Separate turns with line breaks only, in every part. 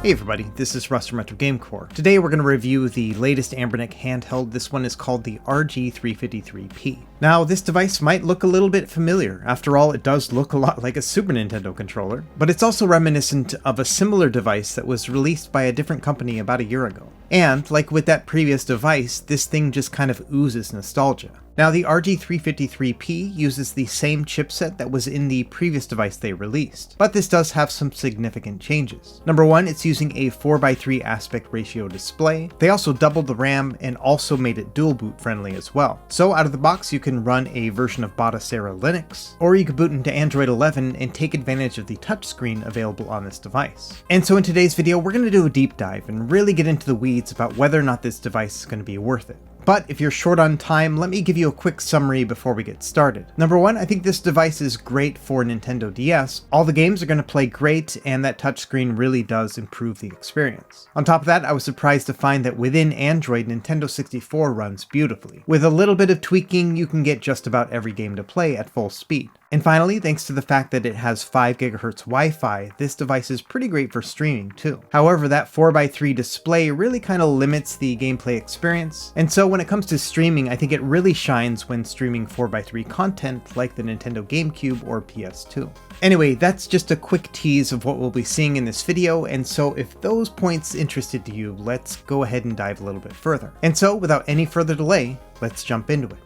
Hey everybody, this is Russ from Retro Game Core. Today we're going to review the latest Anbernic handheld. This one is called the RG353P. Now this device might look a little bit familiar. After all, it does look a lot like a Super Nintendo controller, but it's also reminiscent of a similar device that was released by a different company about a year ago. And, like with that previous device, this thing just kind of oozes nostalgia. Now the RG353P uses the same chipset that was in the previous device they released, but this does have some significant changes. Number one, it's using a 4:3 aspect ratio display. They also doubled the RAM and also made it dual boot friendly as well. So out of the box you can run a version of Batocera Linux, or you could boot into Android 11 and take advantage of the touchscreen available on this device. And so in today's video we're going to do a deep dive and really get into the weeds about whether or not this device is going to be worth it. But if you're short on time, let me give you a quick summary before we get started. Number one, I think this device is great for Nintendo DS. All the games are going to play great, and that touchscreen really does improve the experience. On top of that, I was surprised to find that within Android, Nintendo 64 runs beautifully. With a little bit of tweaking, you can get just about every game to play at full speed. And finally, thanks to the fact that it has 5 GHz Wi-Fi, this device is pretty great for streaming too. However, that 4:3 display really kind of limits the gameplay experience, and so when it comes to streaming, I think it really shines when streaming 4:3 content like the Nintendo GameCube or PS2. Anyway, that's just a quick tease of what we'll be seeing in this video, and so if those points interested you, let's go ahead and dive a little bit further. And so, without any further delay, let's jump into it.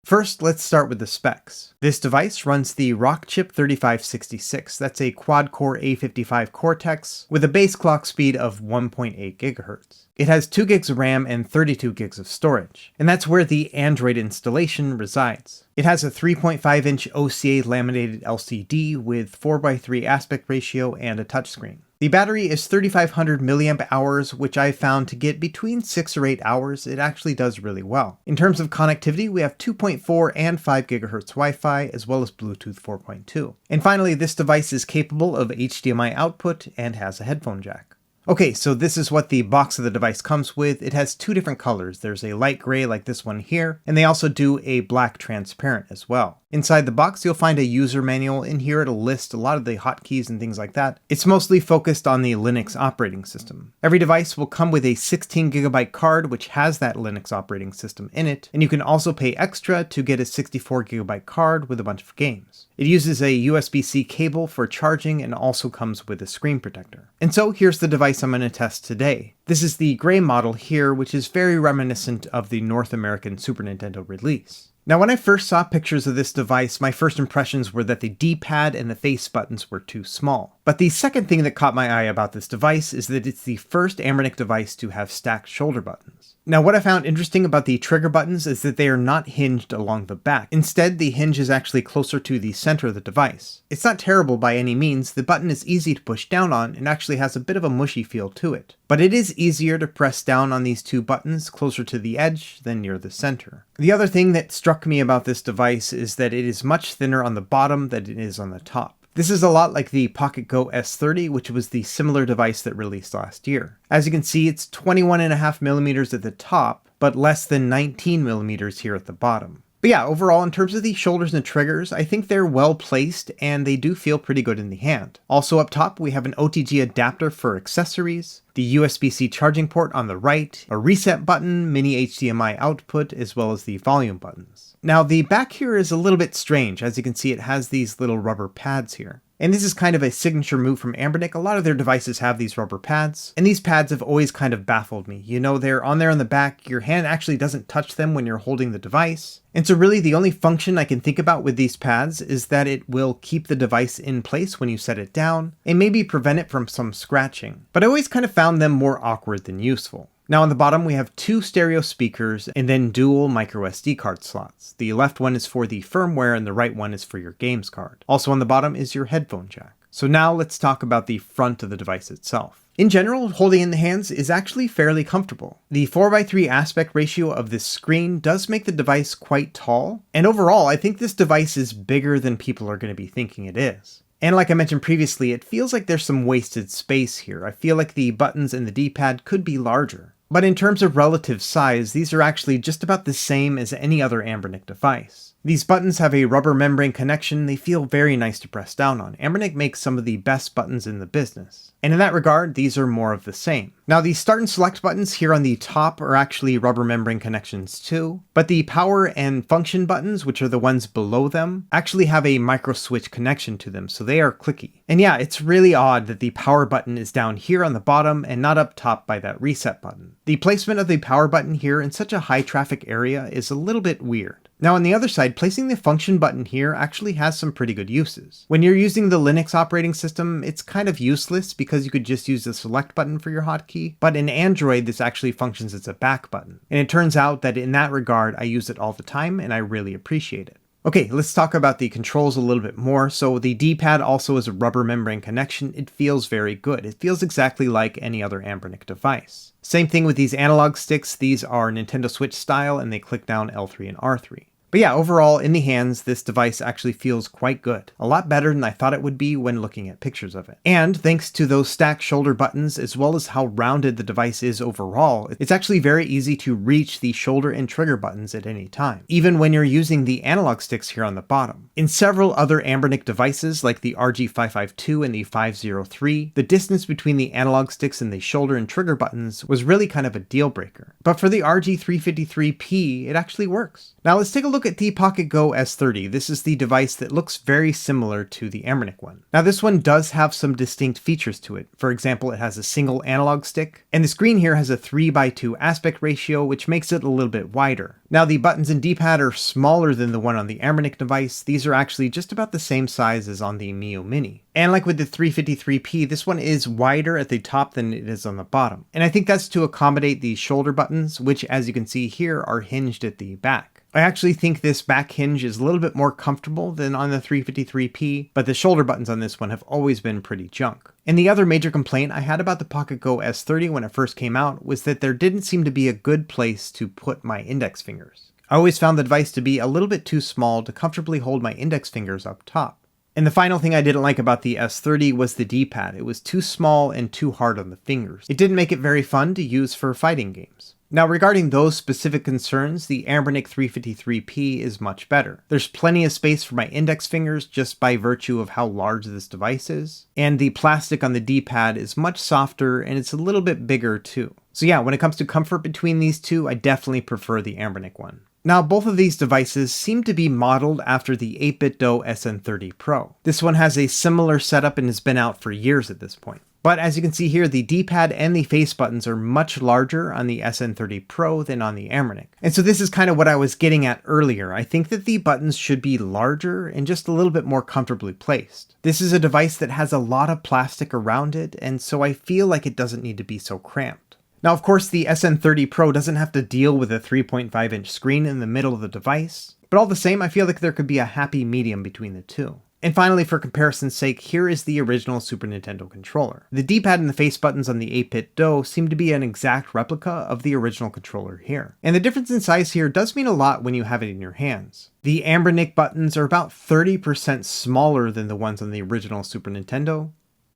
First, let's start with the specs. This device runs the Rockchip 3566. That's a quad-core A55 Cortex with a base clock speed of 1.8 GHz. It has 2 gigs of RAM and 32 gigs of storage, and that's where the Android installation resides. It has a 3.5-inch OCA laminated LCD with 4:3 aspect ratio and a touchscreen. The battery is 3500 mAh, which I found to get between 6 or 8 hours. It actually does really well. In terms of connectivity, we have 2.4 and 5 GHz Wi-Fi, as well as Bluetooth 4.2. And finally, this device is capable of HDMI output and has a headphone jack. Okay, so this is what the box of the device comes with. It has 2 different colors. There's a light gray like this one here, and they also do a black transparent as well. Inside the box, you'll find a user manual. In here, it'll list a lot of the hotkeys and things like that. It's mostly focused on the Linux operating system. Every device will come with a 16GB card, which has that Linux operating system in it, and you can also pay extra to get a 64GB card with a bunch of games. It uses a USB-C cable for charging and also comes with a screen protector. And so here's the device I'm going to test today. This is the gray model here, which is very reminiscent of the North American Super Nintendo release. Now, when I first saw pictures of this device, my first impressions were that the D-pad and the face buttons were too small. But the second thing that caught my eye about this device is that it's the first Anbernic device to have stacked shoulder buttons. Now, what I found interesting about the trigger buttons is that they are not hinged along the back. Instead, the hinge is actually closer to the center of the device. It's not terrible by any means. The button is easy to push down on and actually has a bit of a mushy feel to it. But it is easier to press down on these 2 buttons closer to the edge than near the center. The other thing that struck me about this device is that it is much thinner on the bottom than it is on the top. This is a lot like the Pocket Go S30, which was the similar device that released last year. As you can see, it's 21.5mm at the top, but less than 19mm here at the bottom. But yeah, overall, in terms of the shoulders and triggers, I think they're well placed and they do feel pretty good in the hand. Also up top, we have an OTG adapter for accessories, the USB-C charging port on the right, a reset button, mini HDMI output, as well as the volume buttons. Now the back here is a little bit strange. As you can see, it has these little rubber pads here. And this is kind of a signature move from Anbernic. A lot of their devices have these rubber pads, and these pads have always kind of baffled me. You know, they're on there in the back, your hand actually doesn't touch them when you're holding the device. And so really the only function I can think about with these pads is that it will keep the device in place when you set it down, and maybe prevent it from some scratching. But I always kind of found them more awkward than useful. Now on the bottom we have 2 stereo speakers and then dual microSD card slots. The left one is for the firmware and the right one is for your games card. Also on the bottom is your headphone jack. So now let's talk about the front of the device itself. In general, holding in the hands is actually fairly comfortable. The 4:3 aspect ratio of this screen does make the device quite tall, and overall I think this device is bigger than people are going to be thinking it is. And like I mentioned previously, it feels like there's some wasted space here. I feel like the buttons and the D-pad could be larger. But in terms of relative size, these are actually just about the same as any other Anbernic device. These buttons have a rubber membrane connection. They feel very nice to press down on. Anbernic makes some of the best buttons in the business. And in that regard, these are more of the same. Now, the start and select buttons here on the top are actually rubber membrane connections too, but the power and function buttons, which are the ones below them, actually have a micro switch connection to them, so they are clicky. And yeah, it's really odd that the power button is down here on the bottom and not up top by that reset button. The placement of the power button here in such a high traffic area is a little bit weird. Now on the other side, placing the function button here actually has some pretty good uses. When you're using the Linux operating system, it's kind of useless because you could just use the select button for your hotkey, but in Android this actually functions as a back button. And it turns out that in that regard I use it all the time and I really appreciate it. Okay, let's talk about the controls a little bit more. So the D-pad also has a rubber membrane connection. It feels very good. It feels exactly like any other Anbernic device. Same thing with these analog sticks. These are Nintendo Switch style and they click down L3 and R3. But yeah, overall, in the hands, this device actually feels quite good. A lot better than I thought it would be when looking at pictures of it. And thanks to those stacked shoulder buttons, as well as how rounded the device is overall, it's actually very easy to reach the shoulder and trigger buttons at any time, even when you're using the analog sticks here on the bottom. In several other Anbernic devices, like the RG352 and the 503, the distance between the analog sticks and the shoulder and trigger buttons was really kind of a deal breaker. But for the RG353P, it actually works. Now let's take a look at the Pocket Go S30. This is the device that looks very similar to the Anbernic one. Now this one does have some distinct features to it. For example, it has a single analog stick, and the screen here has a 3:2 aspect ratio, which makes it a little bit wider. Now the buttons and D-pad are smaller than the one on the Anbernic device. These are actually just about the same size as on the Mio Mini. And like with the 353P, this one is wider at the top than it is on the bottom. And I think that's to accommodate the shoulder buttons, which as you can see here are hinged at the back. I actually think this back hinge is a little bit more comfortable than on the 353P, but the shoulder buttons on this one have always been pretty junk. And the other major complaint I had about the Pocket Go S30 when it first came out was that there didn't seem to be a good place to put my index fingers. I always found the device to be a little bit too small to comfortably hold my index fingers up top. And the final thing I didn't like about the S30 was the D-pad. It was too small and too hard on the fingers. It didn't make it very fun to use for fighting games. Now regarding those specific concerns, the Anbernic 353P is much better. There's plenty of space for my index fingers just by virtue of how large this device is, and the plastic on the D-pad is much softer and it's a little bit bigger too. So yeah, when it comes to comfort between these two, I definitely prefer the Anbernic one. Now both of these devices seem to be modeled after the 8BitDo SN30 Pro. This one has a similar setup and has been out for years at this point. But as you can see here, the D-pad and the face buttons are much larger on the SN30 Pro than on the Anbernic. And so this is kind of what I was getting at earlier. I think that the buttons should be larger and just a little bit more comfortably placed. This is a device that has a lot of plastic around it, and so I feel like it doesn't need to be so cramped. Now of course the SN30 Pro doesn't have to deal with a 3.5-inch screen in the middle of the device, but all the same I feel like there could be a happy medium between the two. And finally, for comparison's sake, here is the original Super Nintendo controller. The D-pad and the face buttons on the 8BitDo seem to be an exact replica of the original controller here. And the difference in size here does mean a lot when you have it in your hands. The Anbernic buttons are about 30% smaller than the ones on the original Super Nintendo,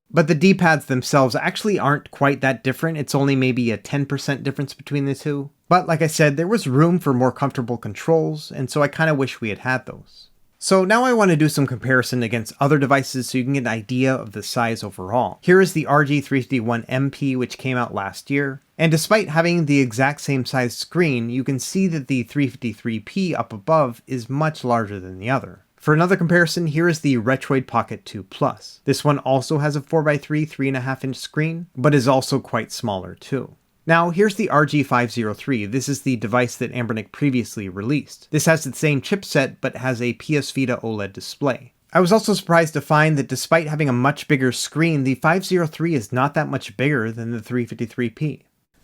but the D-pads themselves actually aren't quite that different. It's only maybe a 10% difference between the two. But like I said, there was room for more comfortable controls, and so I kind of wish we had had those. So now I want to do some comparison against other devices so you can get an idea of the size overall. Here is the RG351MP, which came out last year. And despite having the exact same size screen, you can see that the 353P up above is much larger than the other. For another comparison, here is the Retroid Pocket 2 Plus. This one also has a 4x3 3.5-inch screen, but is also quite smaller too. Now here's the RG503. This is the device that Anbernic previously released. This has the same chipset but has a PS Vita OLED display. I was also surprised to find that despite having a much bigger screen, the 503 is not that much bigger than the 353P.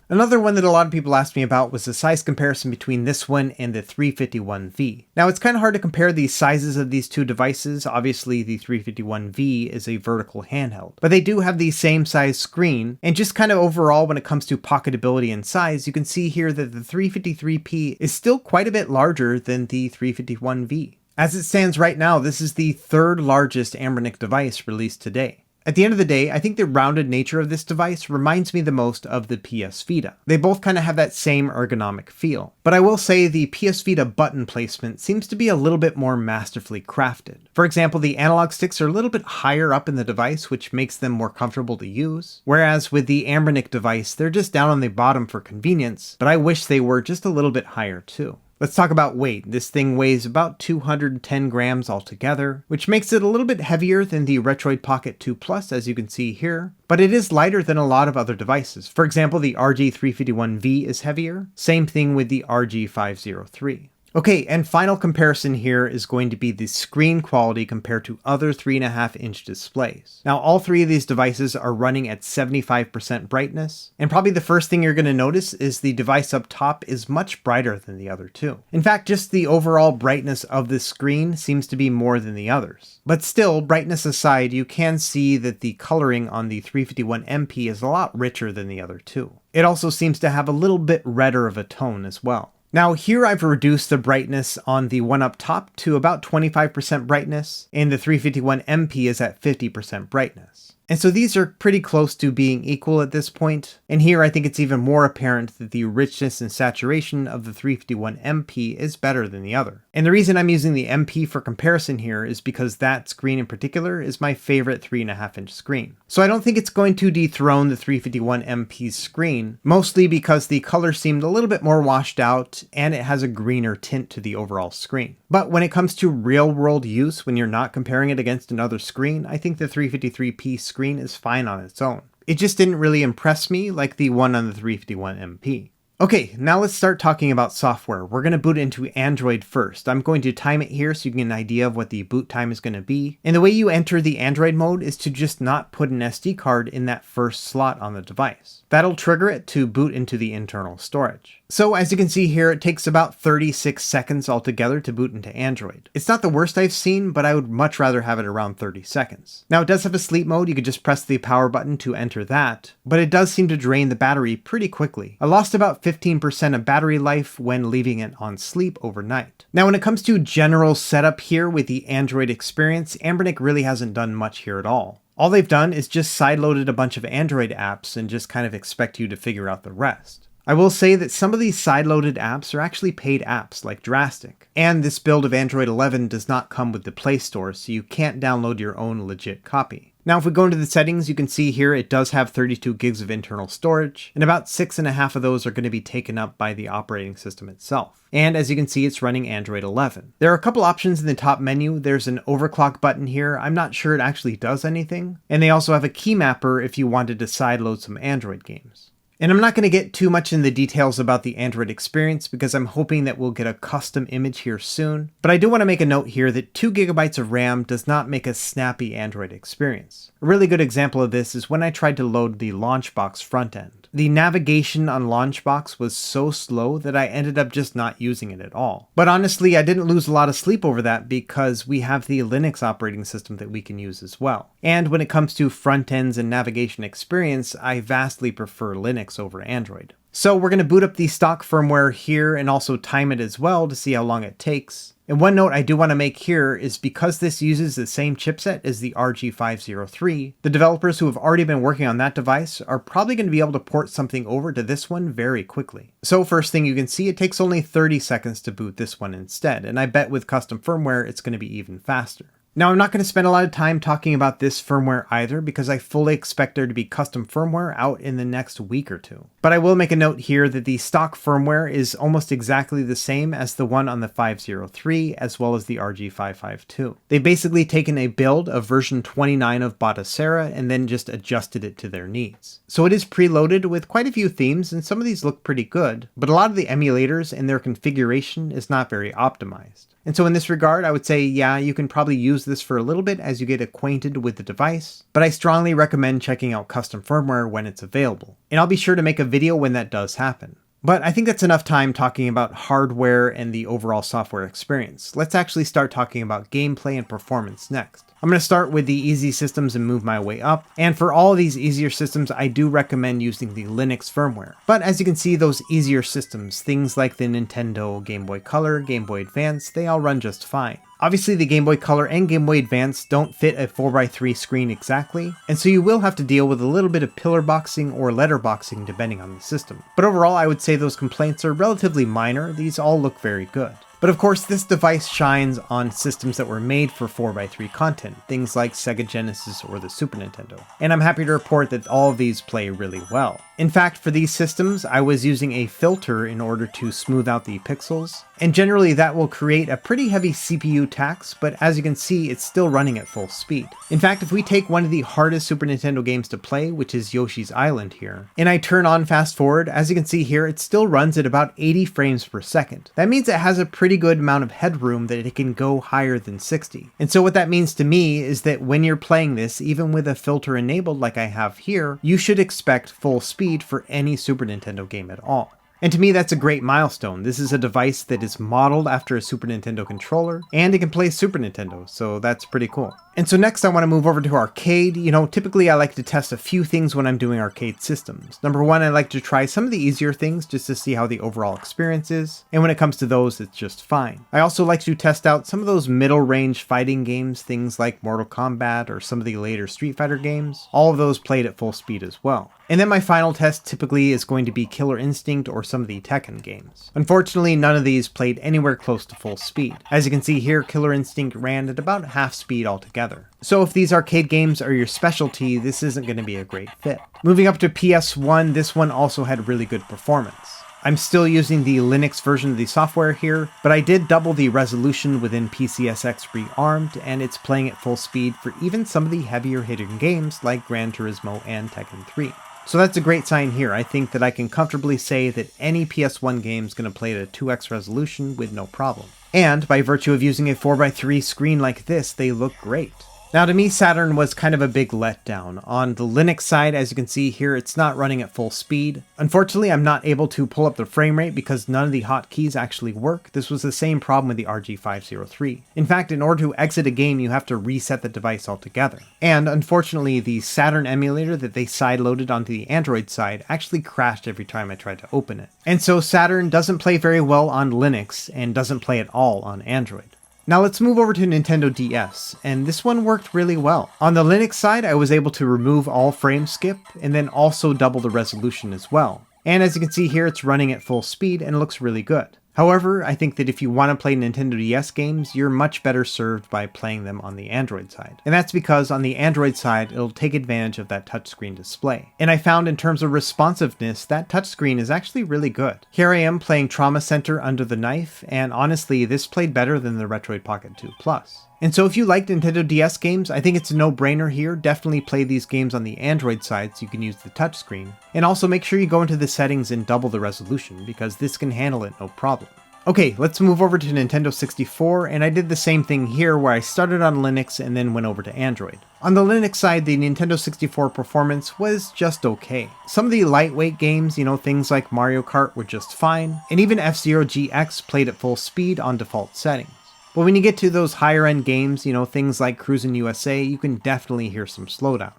Another one that a lot of people asked me about was the size comparison between this one and the 351V. Now it's kind of hard to compare the sizes of these two devices. Obviously the 351V is a vertical handheld, but they do have the same size screen, and just kind of overall when it comes to pocketability and size, you can see here that the 353P is still quite a bit larger than the 351V. As it stands right now, this is the third largest Anbernic device released today. At the end of the day, I think the rounded nature of this device reminds me the most of the PS Vita. They both kind of have that same ergonomic feel. But I will say the PS Vita button placement seems to be a little bit more masterfully crafted. For example, the analog sticks are a little bit higher up in the device, which makes them more comfortable to use. Whereas with the Anbernic device, they're just down on the bottom for convenience, but I wish they were just a little bit higher too. Let's talk about weight. This thing weighs about 210 grams altogether, which makes it a little bit heavier than the Retroid Pocket 2 Plus, as you can see here, but it is lighter than a lot of other devices. For example, the RG351V is heavier. Same thing with the RG503. Okay, and final comparison here is going to be the screen quality compared to other 3.5-inch displays. Now, all three of these devices are running at 75% brightness, and probably the first thing you're going to notice is the device up top is much brighter than the other two. In fact, just the overall brightness of the screen seems to be more than the others. But still, brightness aside, you can see that the coloring on the 351MP is a lot richer than the other two. It also seems to have a little bit redder of a tone as well. Now here I've reduced the brightness on the one up top to about 25% brightness, and the 351MP is at 50% brightness. And so these are pretty close to being equal at this point, and here I think it's even more apparent that the richness and saturation of the 351MP is better than the other. And the reason I'm using the MP for comparison here is because that screen in particular is my favorite 3.5-inch screen. So I don't think it's going to dethrone the 351MP's screen, mostly because the color seemed a little bit more washed out and it has a greener tint to the overall screen. But when it comes to real-world use, when you're not comparing it against another screen, I think the 353P screen is fine on its own. It just didn't really impress me like the one on the 351MP. Okay, now let's start talking about software. We're going to boot into Android first. I'm going to time it here so you can get an idea of what the boot time is going to be. And the way you enter the Android mode is to just not put an SD card in that first slot on the device. That'll trigger it to boot into the internal storage. So as you can see here, it takes about 36 seconds altogether to boot into Android. It's not the worst I've seen, but I would much rather have it around 30 seconds. Now it does have a sleep mode. You could just press the power button to enter that, but it does seem to drain the battery pretty quickly. I lost about 15% of battery life when leaving it on sleep overnight. Now when it comes to general setup here with the Android experience, Anbernic really hasn't done much here at all. All they've done is just sideloaded a bunch of Android apps and just kind of expect you to figure out the rest. I will say that some of these sideloaded apps are actually paid apps like Drastic, and this build of Android 11 does not come with the Play Store, so you can't download your own legit copy. Now if we go into the settings, you can see here it does have 32 gigs of internal storage, and about 6.5 of those are going to be taken up by the operating system itself. And as you can see, it's running Android 11. There are a couple options in the top menu. There's an overclock button here. I'm not sure it actually does anything. And they also have a key mapper if you wanted to sideload some Android games. And I'm not going to get too much in the details about the Android experience because I'm hoping that we'll get a custom image here soon. But I do want to make a note here that 2 GB of RAM does not make a snappy Android experience. A really good example of this is when I tried to load the Launchbox front end. The navigation on Launchbox was so slow that I ended up just not using it at all. But honestly, I didn't lose a lot of sleep over that because we have the Linux operating system that we can use as well. And when it comes to front ends and navigation experience, I vastly prefer Linux over Android. So we're going to boot up the stock firmware here and also time it as well to see how long it takes. And one note I do want to make here is because this uses the same chipset as the RG503, the developers who have already been working on that device are probably going to be able to port something over to this one very quickly. So first thing you can see, it takes only 30 seconds to boot this one instead, and I bet with custom firmware it's going to be even faster. Now, I'm not going to spend a lot of time talking about this firmware either because I fully expect there to be custom firmware out in the next week or two. But I will make a note here that the stock firmware is almost exactly the same as the one on the 503 as well as the RG552. They've basically taken a build of version 29 of Batocera and then just adjusted it to their needs. So it is preloaded with quite a few themes and some of these look pretty good, but a lot of the emulators and their configuration is not very optimized. And so in this regard, I would say, yeah, you can probably use this for a little bit as you get acquainted with the device, but I strongly recommend checking out custom firmware when it's available. And I'll be sure to make a video when that does happen. But I think that's enough time talking about hardware and the overall software experience. Let's actually start talking about gameplay and performance next. I'm going to start with the easy systems and move my way up. And for all of these easier systems, I do recommend using the Linux firmware. But as you can see, those easier systems, things like the Nintendo Game Boy Color, Game Boy Advance, they all run just fine. Obviously the Game Boy Color and Game Boy Advance don't fit a 4x3 screen exactly, and so you will have to deal with a little bit of pillar boxing or letter boxing depending on the system. But overall I would say those complaints are relatively minor, these all look very good. But of course, this device shines on systems that were made for 4x3 content, things like Sega Genesis or the Super Nintendo. And I'm happy to report that all of these play really well. In fact, for these systems, I was using a filter in order to smooth out the pixels, and generally that will create a pretty heavy CPU tax, but as you can see, it's still running at full speed. In fact, if we take one of the hardest Super Nintendo games to play, which is Yoshi's Island here, and I turn on fast forward, as you can see here, it still runs at about 80 frames per second. That means it has a pretty good amount of headroom that it can go higher than 60. And so what that means to me is that when you're playing this, even with a filter enabled like I have here, you should expect full speed for any Super Nintendo game at all. And to me, that's a great milestone. This is a device that is modeled after a Super Nintendo controller, and it can play Super Nintendo, so that's pretty cool. And so next I want to move over to arcade. Typically I like to test a few things when I'm doing arcade systems. Number one, I like to try some of the easier things just to see how the overall experience is, and when it comes to those, it's just fine. I also like to test out some of those middle range fighting games, things like Mortal Kombat or some of the later Street Fighter games. All of those played at full speed as well. And then my final test typically is going to be Killer Instinct or some of the Tekken games. Unfortunately, none of these played anywhere close to full speed. As you can see here, Killer Instinct ran at about half speed altogether. So if these arcade games are your specialty, this isn't going to be a great fit. Moving up to PS1, this one also had really good performance. I'm still using the Linux version of the software here, but I did double the resolution within PCSX Rearmed, and it's playing at full speed for even some of the heavier hitting games like Gran Turismo and Tekken 3. So that's a great sign here. I think that I can comfortably say that any PS1 game is going to play at a 2x resolution with no problem. And by virtue of using a 4x3 screen like this, they look great. Now to me, Saturn was kind of a big letdown. On the Linux side, as you can see here, it's not running at full speed. Unfortunately, I'm not able to pull up the frame rate because none of the hotkeys actually work. This was the same problem with the RG353. In fact, in order to exit a game, you have to reset the device altogether. And unfortunately, the Saturn emulator that they sideloaded onto the Android side actually crashed every time I tried to open it. And so Saturn doesn't play very well on Linux and doesn't play at all on Android. Now let's move over to Nintendo DS, and this one worked really well. On the Linux side, I was able to remove all frame skip, and then also double the resolution as well. And as you can see here, it's running at full speed and looks really good. However, I think that if you want to play Nintendo DS games, you're much better served by playing them on the Android side. And that's because on the Android side, it'll take advantage of that touchscreen display. And I found in terms of responsiveness, that touchscreen is actually really good. Here I am playing Trauma Center Under the Knife, and honestly, this played better than the Retroid Pocket 2 Plus. And so if you like Nintendo DS games, I think it's a no-brainer here. Definitely play these games on the Android side so you can use the touchscreen. And also make sure you go into the settings and double the resolution, because this can handle it no problem. Okay, let's move over to Nintendo 64, and I did the same thing here where I started on Linux and then went over to Android. On the Linux side, the Nintendo 64 performance was just okay. Some of the lightweight games, things like Mario Kart were just fine, and even F-Zero GX played at full speed on default settings. But when you get to those higher end games, things like Cruisin' USA, you can definitely hear some slowdown.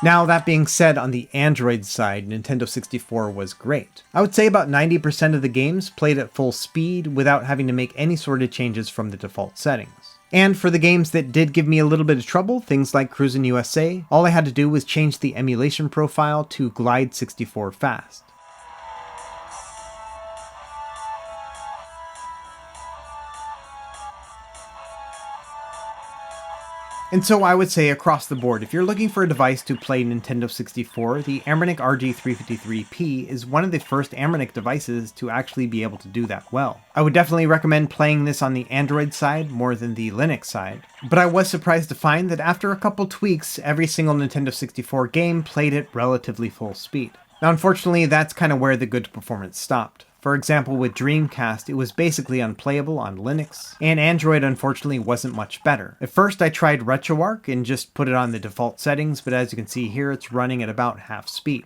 Now, that being said, on the Android side, Nintendo 64 was great. I would say about 90% of the games played at full speed without having to make any sort of changes from the default settings. And for the games that did give me a little bit of trouble, things like Cruisin' USA, all I had to do was change the emulation profile to Glide 64 Fast. And so I would say across the board, if you're looking for a device to play Nintendo 64, the Anbernic RG353P is one of the first Anbernic devices to actually be able to do that well. I would definitely recommend playing this on the Android side more than the Linux side, but I was surprised to find that after a couple tweaks, every single Nintendo 64 game played at relatively full speed. Now unfortunately, that's kind of where the good performance stopped. For example, with Dreamcast, it was basically unplayable on Linux, and Android unfortunately wasn't much better. At first I tried RetroArch and just put it on the default settings, but as you can see here, it's running at about half speed.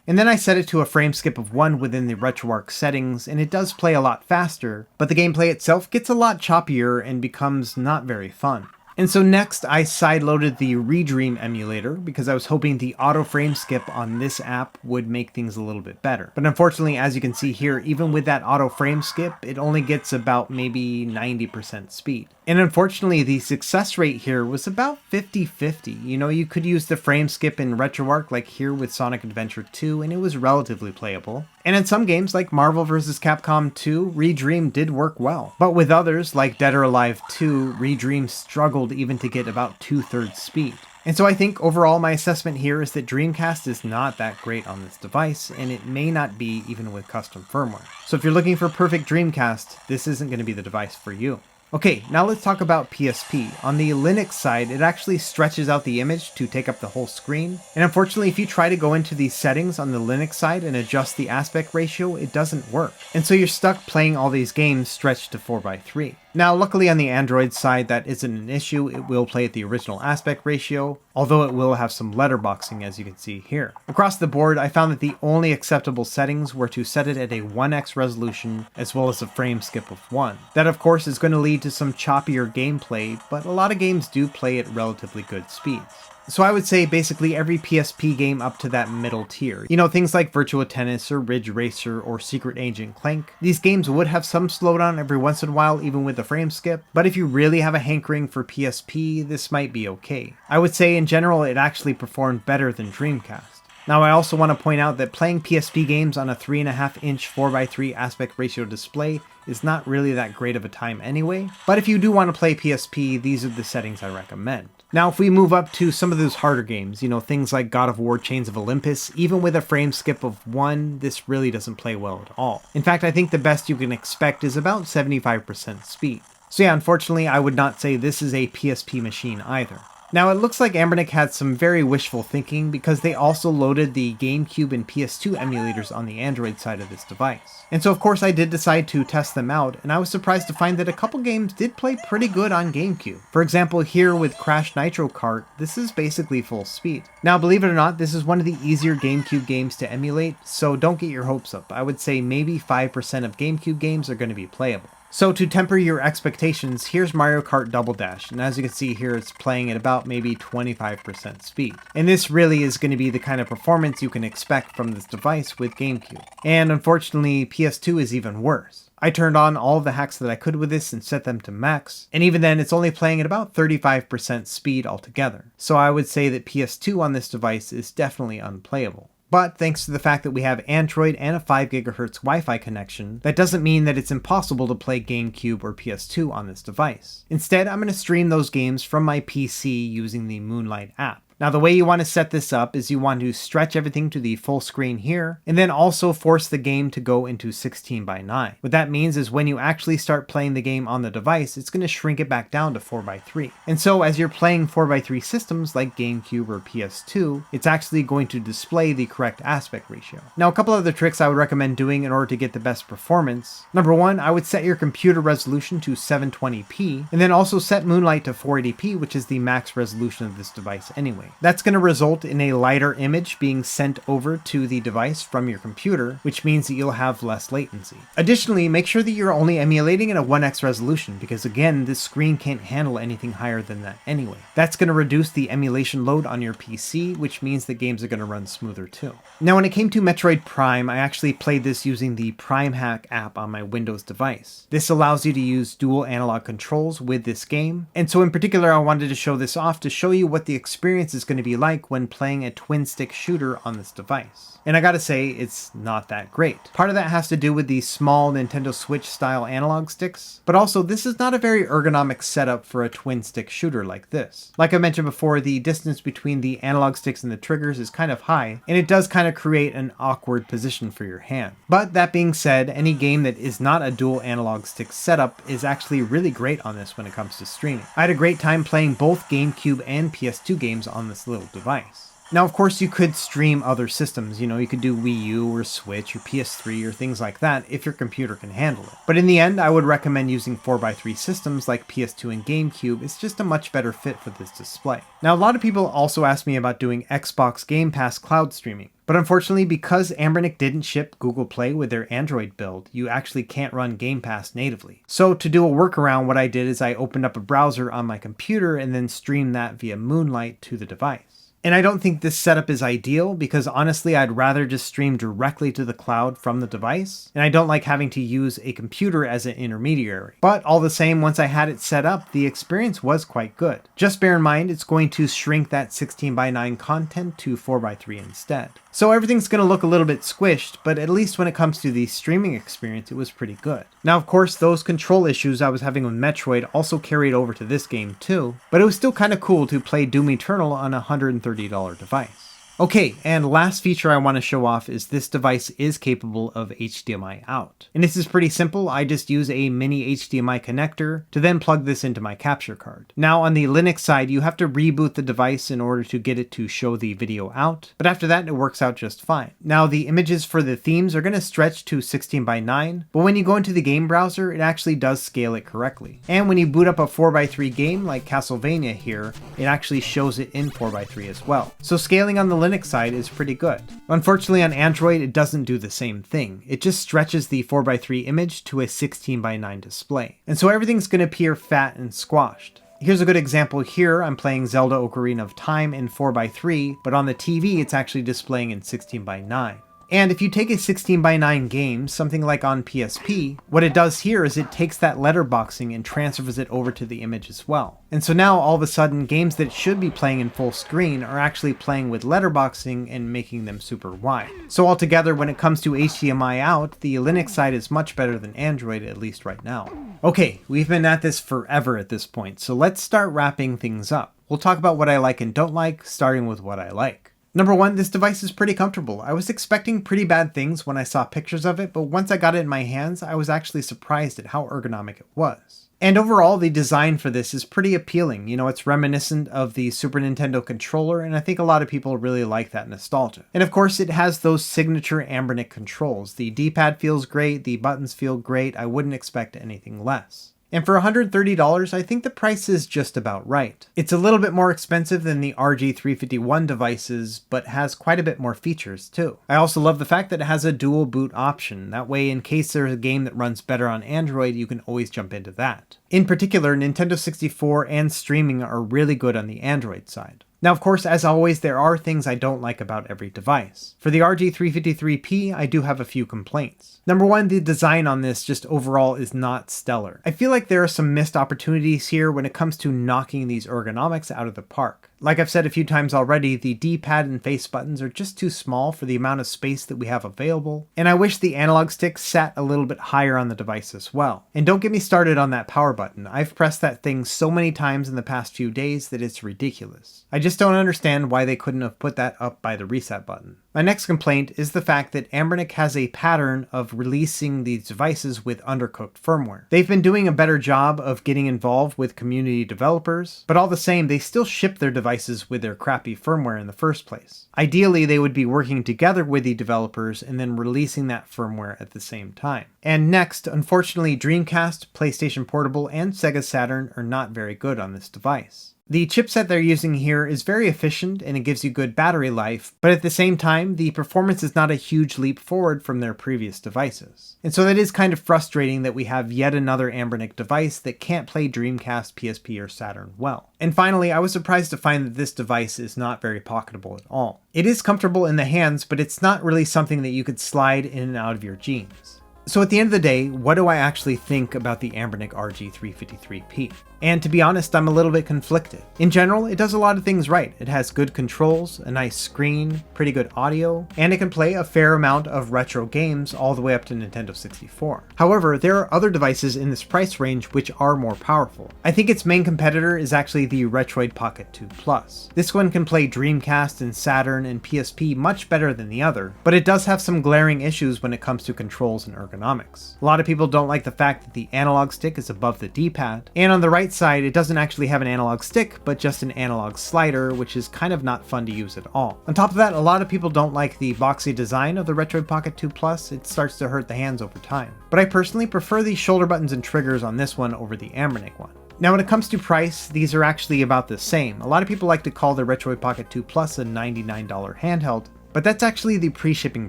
And then I set it to a frame skip of 1 within the RetroArch settings, and it does play a lot faster, but the gameplay itself gets a lot choppier and becomes not very fun. And so next I sideloaded the Redream emulator because I was hoping the auto frame skip on this app would make things a little bit better. But unfortunately, as you can see here, even with that auto frame skip, it only gets about maybe 90% speed. And unfortunately, the success rate here was about 50-50. You know, you could use the frame skip in RetroArch like here with Sonic Adventure 2, and it was relatively playable. And in some games like Marvel vs. Capcom 2, Redream did work well. But with others like Dead or Alive 2, Redream struggled even to get about 2/3 speed. And so I think overall my assessment here is that Dreamcast is not that great on this device, and it may not be even with custom firmware. So if you're looking for perfect Dreamcast, this isn't going to be the device for you. Okay, now let's talk about PSP. On the Linux side, it actually stretches out the image to take up the whole screen. And unfortunately, if you try to go into these settings on the Linux side and adjust the aspect ratio, it doesn't work. And so you're stuck playing all these games stretched to 4:3. Now, luckily on the Android side, that isn't an issue. It will play at the original aspect ratio, although it will have some letterboxing, as you can see here. Across the board, I found that the only acceptable settings were to set it at a 1x resolution, as well as a frame skip of 1. That, of course, is going to lead to some choppier gameplay, but a lot of games do play at relatively good speeds. So I would say basically every PSP game up to that middle tier. You know, things like Virtua Tennis or Ridge Racer or Secret Agent Clank. These games would have some slowdown every once in a while, even with the frame skip. But if you really have a hankering for PSP, this might be okay. I would say in general, it actually performed better than Dreamcast. Now I also want to point out that playing PSP games on a 3.5-inch 4:3 aspect ratio display is not really that great of a time anyway. But if you do want to play PSP, these are the settings I recommend. Now, if we move up to some of those harder games, you know, things like God of War Chains of Olympus, even with a frame skip of 1, this really doesn't play well at all. In fact, I think the best you can expect is about 75% speed. So yeah, unfortunately, I would not say this is a PSP machine either. Now, it looks like Anbernic had some very wishful thinking because they also loaded the GameCube and PS2 emulators on the Android side of this device. And so of course I did decide to test them out, and I was surprised to find that a couple games did play pretty good on GameCube. For example, here with Crash Nitro Kart, this is basically full speed. Now, believe it or not, this is one of the easier GameCube games to emulate, so don't get your hopes up. I would say maybe 5% of GameCube games are going to be playable. So to temper your expectations, here's Mario Kart Double Dash, and as you can see here, it's playing at about maybe 25% speed. And this really is going to be the kind of performance you can expect from this device with GameCube. And unfortunately, PS2 is even worse. I turned on all of the hacks that I could with this and set them to max, and even then it's only playing at about 35% speed altogether. So I would say that PS2 on this device is definitely unplayable. But thanks to the fact that we have Android and a 5 GHz Wi-Fi connection, that doesn't mean that it's impossible to play GameCube or PS2 on this device. Instead, I'm going to stream those games from my PC using the Moonlight app. Now, the way you want to set this up is you want to stretch everything to the full screen here, and then also force the game to go into 16:9. What that means is when you actually start playing the game on the device, it's going to shrink it back down to 4:3. And so as you're playing 4:3 systems like GameCube or PS2, it's actually going to display the correct aspect ratio. Now, a couple other tricks I would recommend doing in order to get the best performance. Number one, I would set your computer resolution to 720p, and then also set Moonlight to 480p, which is the max resolution of this device anyway. That's going to result in a lighter image being sent over to the device from your computer, which means that you'll have less latency. Additionally, make sure that you're only emulating at a 1x resolution, because again, this screen can't handle anything higher than that anyway. That's going to reduce the emulation load on your PC, which means that games are going to run smoother too. Now, when it came to Metroid Prime, I actually played this using the Prime Hack app on my Windows device. This allows you to use dual analog controls with this game, and so in particular I wanted to show this off to show you what the experience is going to be like when playing a twin stick shooter on this device. And I gotta say, it's not that great. Part of that has to do with the small Nintendo Switch style analog sticks, but also this is not a very ergonomic setup for a twin stick shooter like this. Like I mentioned before, the distance between the analog sticks and the triggers is kind of high, and it does kind of create an awkward position for your hand. But that being said, any game that is not a dual analog stick setup is actually really great on this when it comes to streaming. I had a great time playing both GameCube and PS2 games on this little device. Now, of course, you could stream other systems. You could do Wii U or Switch or PS3 or things like that if your computer can handle it. But in the end, I would recommend using 4x3 systems like PS2 and GameCube. It's just a much better fit for this display. Now, a lot of people also ask me about doing Xbox Game Pass cloud streaming. But unfortunately, because Anbernic didn't ship Google Play with their Android build, you actually can't run Game Pass natively. So to do a workaround, what I did is I opened up a browser on my computer and then streamed that via Moonlight to the device. And I don't think this setup is ideal because honestly, I'd rather just stream directly to the cloud from the device. And I don't like having to use a computer as an intermediary. But all the same, once I had it set up, the experience was quite good. Just bear in mind, it's going to shrink that 16:9 content to 4:3 instead. So everything's going to look a little bit squished, but at least when it comes to the streaming experience, it was pretty good. Now, of course, those control issues I was having with Metroid also carried over to this game too, but it was still kind of cool to play Doom Eternal on a $130 device. Okay, and last feature I want to show off is this device is capable of HDMI out. And this is pretty simple. I just use a mini HDMI connector to then plug this into my capture card. Now on the Linux side, you have to reboot the device in order to get it to show the video out, but after that it works out just fine. Now the images for the themes are going to stretch to 16:9, but when you go into the game browser, it actually does scale it correctly. And when you boot up a 4:3 game like Castlevania here, it actually shows it in 4:3 as well. So scaling on the Linux side is pretty good. Unfortunately on Android it doesn't do the same thing. It just stretches the 4:3 image to a 16:9 display. And so everything's going to appear fat and squashed. Here's a good example here. I'm playing Zelda Ocarina of Time in 4:3, but on the TV it's actually displaying in 16:9. And if you take a 16:9 game, something like on PSP, what it does here is it takes that letterboxing and transfers it over to the image as well. And so now all of a sudden games that should be playing in full screen are actually playing with letterboxing and making them super wide. So altogether, when it comes to HDMI out, the Linux side is much better than Android, at least right now. Okay, we've been at this forever at this point, so let's start wrapping things up. We'll talk about what I like and don't like, starting with what I like. Number one, this device is pretty comfortable. I was expecting pretty bad things when I saw pictures of it, but once I got it in my hands, I was actually surprised at how ergonomic it was. And overall, the design for this is pretty appealing. It's reminiscent of the Super Nintendo controller, and I think a lot of people really like that nostalgia. And of course, it has those signature Anbernic controls. The D-pad feels great, the buttons feel great, I wouldn't expect anything less. And for $130, I think the price is just about right. It's a little bit more expensive than the RG351 devices, but has quite a bit more features too. I also love the fact that it has a dual boot option. That way, in case there's a game that runs better on Android, you can always jump into that. In particular, Nintendo 64 and streaming are really good on the Android side. Now, of course, as always, there are things I don't like about every device. For the RG353P, I do have a few complaints. Number one, the design on this just overall is not stellar. I feel like there are some missed opportunities here when it comes to knocking these ergonomics out of the park. Like I've said a few times already, the D-pad and face buttons are just too small for the amount of space that we have available, and I wish the analog stick sat a little bit higher on the device as well. And don't get me started on that power button. I've pressed that thing so many times in the past few days that it's ridiculous. I just don't understand why they couldn't have put that up by the reset button. My next complaint is the fact that Anbernic has a pattern of releasing these devices with undercooked firmware. They've been doing a better job of getting involved with community developers, but all the same, they still ship their devices with their crappy firmware in the first place. Ideally, they would be working together with the developers and then releasing that firmware at the same time. And next, unfortunately, Dreamcast, PlayStation Portable, and Sega Saturn are not very good on this device. The chipset they're using here is very efficient and it gives you good battery life, but at the same time, the performance is not a huge leap forward from their previous devices. And so that is kind of frustrating that we have yet another Anbernic device that can't play Dreamcast, PSP, or Saturn well. And finally, I was surprised to find that this device is not very pocketable at all. It is comfortable in the hands, but it's not really something that you could slide in and out of your jeans. So at the end of the day, what do I actually think about the Anbernic RG353P? And to be honest, I'm a little bit conflicted. In general, it does a lot of things right. It has good controls, a nice screen, pretty good audio, and it can play a fair amount of retro games all the way up to Nintendo 64. However, there are other devices in this price range which are more powerful. I think its main competitor is actually the Retroid Pocket 2 Plus. This one can play Dreamcast and Saturn and PSP much better than the other, but it does have some glaring issues when it comes to controls and ergonomics. A lot of people don't like the fact that the analog stick is above the D-pad, and on the right bright side, it doesn't actually have an analog stick, but just an analog slider, which is kind of not fun to use at all. On top of that, a lot of people don't like the boxy design of the Retroid Pocket 2 Plus. It starts to hurt the hands over time. But I personally prefer the shoulder buttons and triggers on this one over the Anbernic one. Now when it comes to price, these are actually about the same. A lot of people like to call the Retroid Pocket 2 Plus a $99 handheld, but that's actually the pre-shipping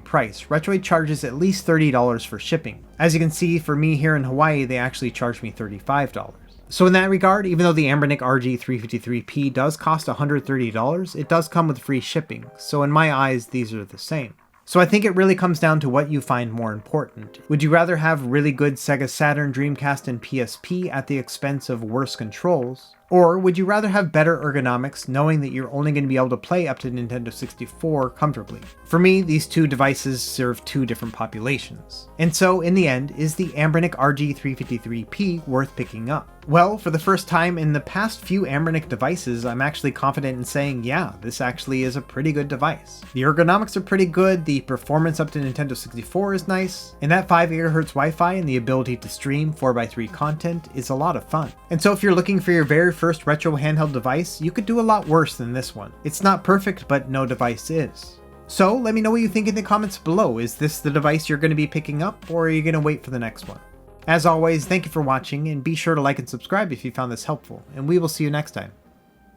price. Retroid charges at least $30 for shipping. As you can see, for me here in Hawaii, they actually charged me $35. So in that regard, even though the Anbernic RG353P does cost $130, it does come with free shipping. So in my eyes, these are the same. So I think it really comes down to what you find more important. Would you rather have really good Sega Saturn, Dreamcast, and PSP at the expense of worse controls? Or would you rather have better ergonomics knowing that you're only going to be able to play up to Nintendo 64 comfortably? For me, these two devices serve two different populations. And so, in the end, is the Anbernic RG353P worth picking up? Well, for the first time in the past few Anbernic devices, I'm actually confident in saying, yeah, this actually is a pretty good device. The ergonomics are pretty good, the performance up to Nintendo 64 is nice, and that 5 GHz Wi-Fi and the ability to stream 4x3 content is a lot of fun. And so if you're looking for your very first retro handheld device, you could do a lot worse than this one. It's not perfect, but no device is. So let me know what you think in the comments below. Is this the device you're going to be picking up, or are you going to wait for the next one? As always, thank you for watching, and be sure to like and subscribe if you found this helpful, and we will see you next time.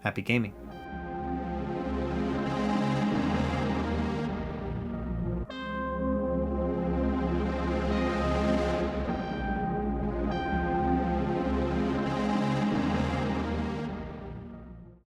Happy gaming.